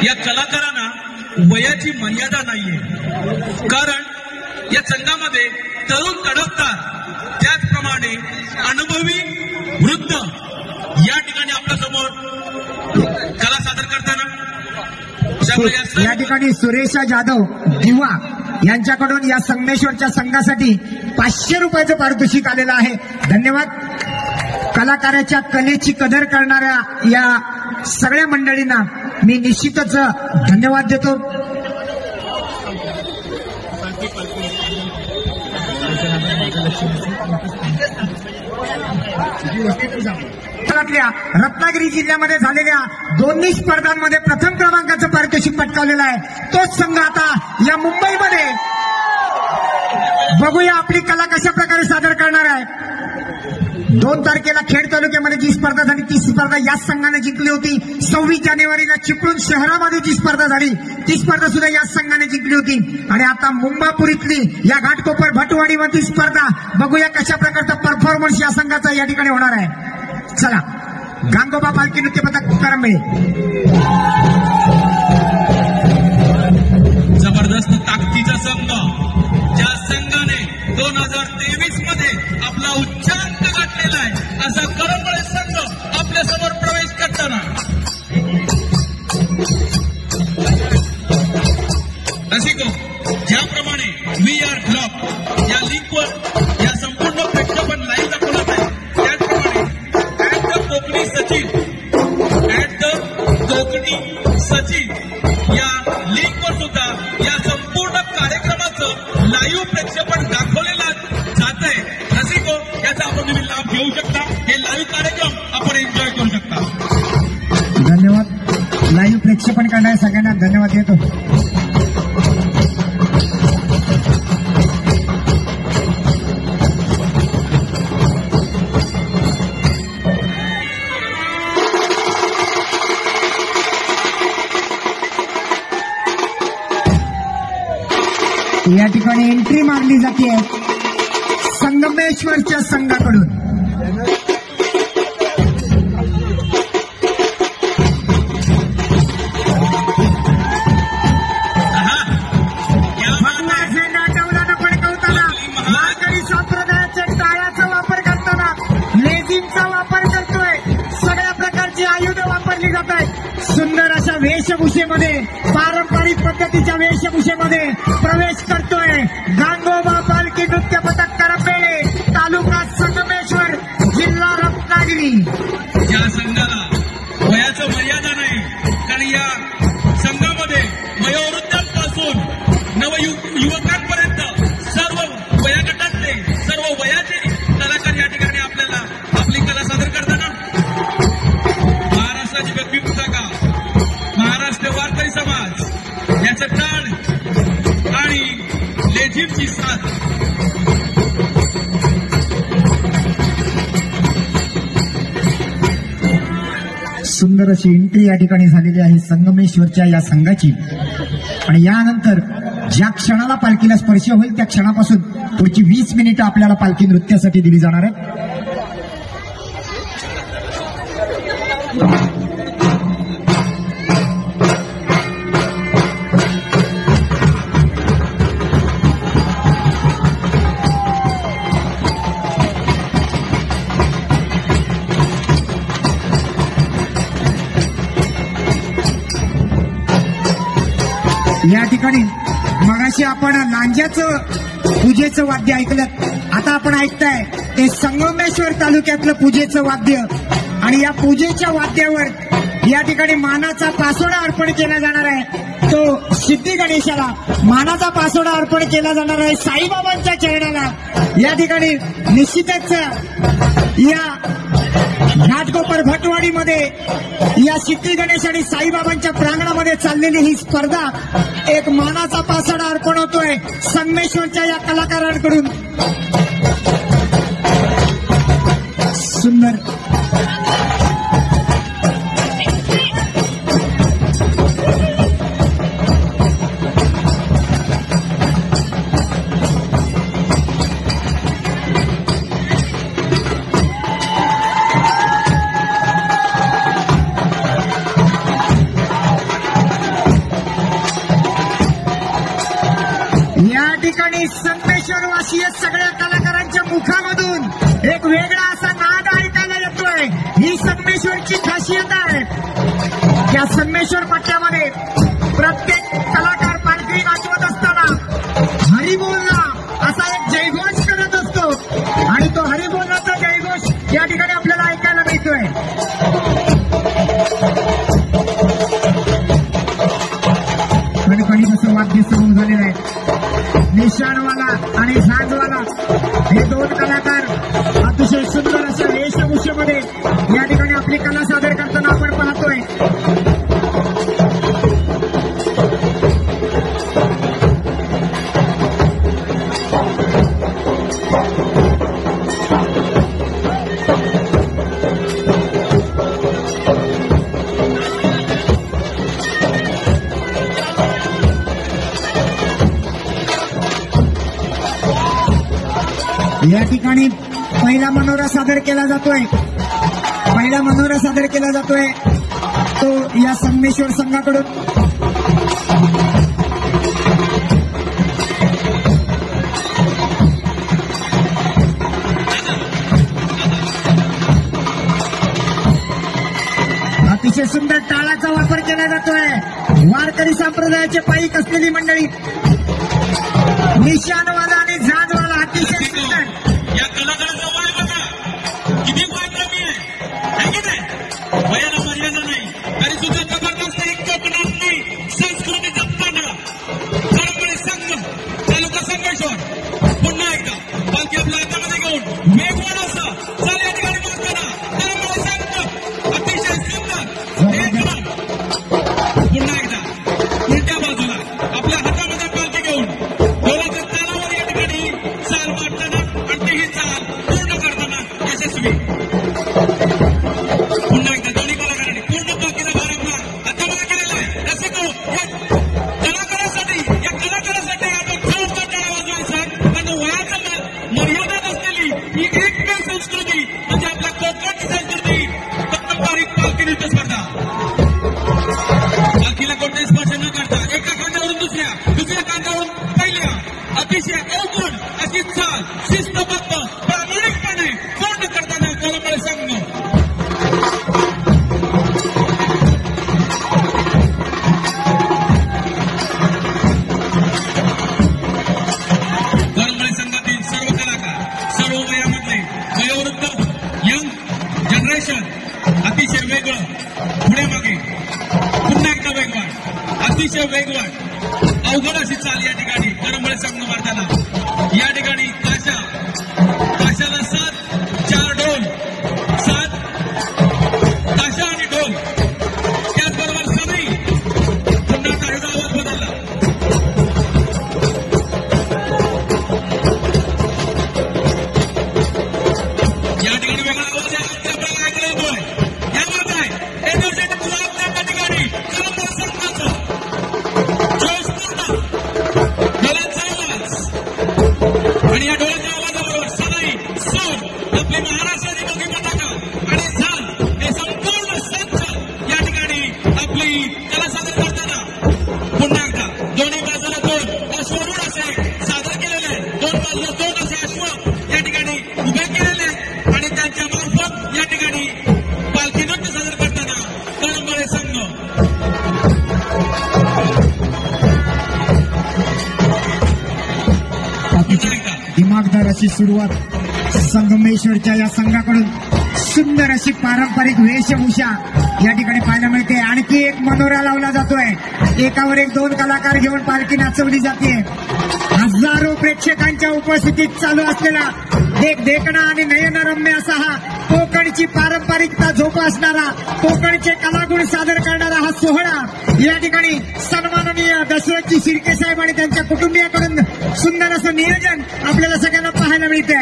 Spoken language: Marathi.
या कलाकारांना वयाची मर्यादा नाहीये, कारण या संघामध्ये तरुण तडफदार त्याचप्रमाणे अनुभवी वृद्ध या ठिकाणी आपल्या समोर कला सादर करताना या ठिकाणी सुरेशा जाधव दिवा यांच्याकडून या संगमेश्वरच्या संघासाठी 500 रुपयाचं पारितोषिक आलेलं आहे. धन्यवाद. कलाकाराच्या कलेची कदर करणाऱ्या या सगळ्या मंडळींना मी निश्चितच धन्यवाद देतो. रत्नागिरी जिल्ह्यामध्ये झालेल्या दोन्ही स्पर्धांमध्ये प्रथम क्रमांकाचं पारितोषिक पटकावलेलं आहे. तोच संघ आता या मुंबईमध्ये बघूया आपली कला कशा प्रकारे सादर करणार आहे. 2 तारखेला खेड तालुक्यामध्ये जी स्पर्धा झाली ती स्पर्धा याच संघाने जिंकली होती. 26 जानेवारीला चिपळूण शहरामध्ये जी स्पर्धा झाली ती स्पर्धा सुद्धा याच संघाने जिंकली होती. आणि आता मुंबापूर इथली या घाटकोपर भटवाडीमधील स्पर्धा बघूया कशा प्रकारचा परफॉर्मन्स या संघाचा या ठिकाणी होणार आहे. चला, गांगोबा पालखी नृत्य पथक करंबे. जबरदस्त ताकदीचा संघ, ज्या संघाने 2023 मध्ये आपला उच्चांक गाठलेला आहे असा करंबळे संघ आपल्या समोर प्रवेश करताना रसिको, ज्याप्रमाणे VR ब्लॉक या लिंकवर या संपूर्ण प्रेक्षेपण लाईव्ह दाखवत आहे, त्याचप्रमाणे कोकणी सचिन या लिंकवर सुद्धा या संपूर्ण कार्यक्रमाचं लाईव्ह प्रेक्षेपण दाखवलेलं जात आहे. रसिको, याचा आपण तुम्ही लाभ घेऊ शकता. हे लाईव्ह कार्यक्रम आपण एन्जॉय करू शकता. धन्यवाद. लाईव्ह प्रेक्षेपण करणाऱ्या सगळ्यांना धन्यवाद देतो. या ठिकाणी एंट्री मारली जाते संगमेश्वरच्या संघाकडून. झेंडा डौलानं फडकवताना, वारकरी संप्रदायाच्या टाळ्याचा वापर करताना, लेझिमचा वापर करतोय, सगळ्या प्रकारची आयुधं वापरली जात आहेत. सुंदर अशा वेशभूषेमध्ये, पारंपरिक पद्धतीच्या वेशभूषेमध्ये प्रवेश करतोय गांगोबा पालखी नृत्य पथक करंबेळे, तालुका संगमेश्वर, जिल्हा रत्नागिरी. या संघाला वयाचं मर्यादा नाही, कारण या संघामध्ये वयोवृद्धांपासून नवयुवकांपर्यंत सर्व वयोगटातले सर्व वयाचे कलाकार या ठिकाणी आपल्याला आपली कला सादर करताना महाराष्ट्राची व्यक्ती पुस्तका, महाराष्ट्र वारकरी समाज याचं टाळ आणि लेझिमची साथ. सुंदर अशी एंट्री या ठिकाणी झालेली आहे संगमेश्वरच्या या संघाची. आणि यानंतर ज्या क्षणाला पालखीला स्पर्श होईल त्या क्षणापासून पुढची 20 मिनिटं आपल्याला पालखी नृत्यासाठी दिली जाणार आहे. या ठिकाणी मगाशी आपण लांज्याचं पूजेचं वाद्य ऐकलं, आता आपण ऐकताय ते संगमेश्वर तालुक्यातलं पूजेचं वाद्य. आणि या पूजेच्या वाद्यावर या ठिकाणी मानाचा पासोडा अर्पण केला जाणार आहे. तो सिद्धी गणेशाला मानाचा पासोडा अर्पण केला जाणार आहे साईबाबांच्या चरणाला. या ठिकाणी निश्चितच या घाटकोपर भटवाडीमध्ये या सिद्धी गणेश आणि साईबाबांच्या प्रांगणामध्ये चाललेली ही स्पर्धा एक मानाचा पासोडा अर्पण होतोय संगमेश्वरच्या या कलाकारांकडून. सुंदर आणि संगमेश्वरवासीय सगळ्या कलाकारांच्या मुखामधून एक वेगळा असा नाद ऐकायला येतोय. ही संगमेश्वरची खासियत आहे. या संगमेश्वर पट्ट्यामध्ये प्रत्येक कलाकार पालखी नाचवत असताना हरिबोलला असा एक जयघोष करत असतो आणि तो हरिबोलचा जयघोष या ठिकाणी आपल्याला ऐकायला मिळतोय. कणकणी असं वाद्य सुरू झालेलं आहे. निशाणवाला आणि झांजवाला हे दोन कलाकार अतिशय सुंदर अशा वेशभूषेमध्ये या ठिकाणी आपली कला सादर करताना आपण पाहतोय. या ठिकाणी पहिला मनोरा सादर केला जातोय. तो या संगमेश्वर संघाकडून. अतिशय सुंदर टाळाचा वापर केला जातोय. वारकरी संप्रदायाचे पायीक असलेली मंडळी निशाणवाला आणि झांजवाला अतिशय सुंदर. या कलाकाराचा वय बघा किती वय कमी आहे की नाही. वयाला मर्यादा नाही तरी सुद्धा जबरदस्त एक कोकणातली संस्कृती जपताना खरोखर संघ तालुका संगमेश्वर पुन्हा एकदा पालखी आपल्या हातामध्ये घेऊन वेगवान असं चल या ठिकाणी बोलताना त्यामुळे संघ अतिशय सुंदर एक पुन्हा एकदा उलट्या बाजूला आपल्या हातामध्ये पालखी घेऊन डोलाच्या तालावर या ठिकाणी चाल मारताना आणि ही चाल पूर्ण करताना यशस्वी. पुन्हा एकदा दोन्ही कलाकारांनी पूर्ण पालखीचा भारभार हातामध्ये केलेला आहे. रसिको या कलाकारासाठी आपण जोरदार टाळ्या वाजवायचा. कारण वयाचा मर्यादा नसलेली ही एकमेव संस्कृती म्हणजे आपल्या कोकणची संस्कृती पारंपरिक पालखी नृत्य स्पर्धा. पालखीला कोणतेही स्पर्श न करता एका खांद्यावरून दुसऱ्या खांद्यावरून पहिल्या अतिशय अवघड अशी चाल शिस्तबद्ध प्रामाणिकपणे पूर्ण करताना कलमळे संघ. कलमळे संघातील सर्व कलाकार सर्व वयामधले वयोवृद्ध यंग जनरेशन अतिशय वेगळं पुढे मागे पुन्हा एकदा वेगवान अतिशय वेगवान अवघड अशी चाल या ठिकाणी करंबळे संघ मारताना. या ठिकाणी ताशाला 7 ढोल 7 ताशा आणि ढोल त्याचबरोबर सनई पुन्हा टाळीचा आवाज बदलला. या ठिकाणी वेगळा आवाज आपल्याला ऐकला येतोय. यावर काय त्या ठिकाणी करंबळे संघाचं आणि या डोळ्याच्या आवाजाबरोबर सनई सूर आपली महाराष्ट्राची मोठी पताका आणि झाल हे संपूर्ण संच या ठिकाणी आपली कला सादर करताना पुन्हा एकदा दोन्ही बाजूला 2 अश्वरूढ असे सादर केलेले 2 बाजूला 2 असे अश्व या ठिकाणी उभे केलेले आणि त्यांच्या मार्फत या ठिकाणी पालखी नृत्य सादर करताना करंबळे संघ. दिमागदार अशी सुरुवात संगमेश्वरच्या या संघाकडून. सुंदर अशी पारंपरिक वेशभूषा या ठिकाणी पाहायला मिळते. आणखी एक मनोरा लावला जातोय. एकावर एक 2 कलाकार घेऊन पालखी नाचवली जाते. हजारो प्रेक्षकांच्या उपस्थितीत चालू असलेला देखणा आणि नयनरम्य असा हा कोकणची पारंपरिकता जोपासणारा कोकणचे कलागुण सादर करणारा हा सोहळा या ठिकाणी सन्माननीय दशरथजी शिर्के साहेब आणि त्यांच्या कुटुंबियाकडून सुंदर असं नियोजन आपल्याला सगळ्यांना पाहायला मिळते.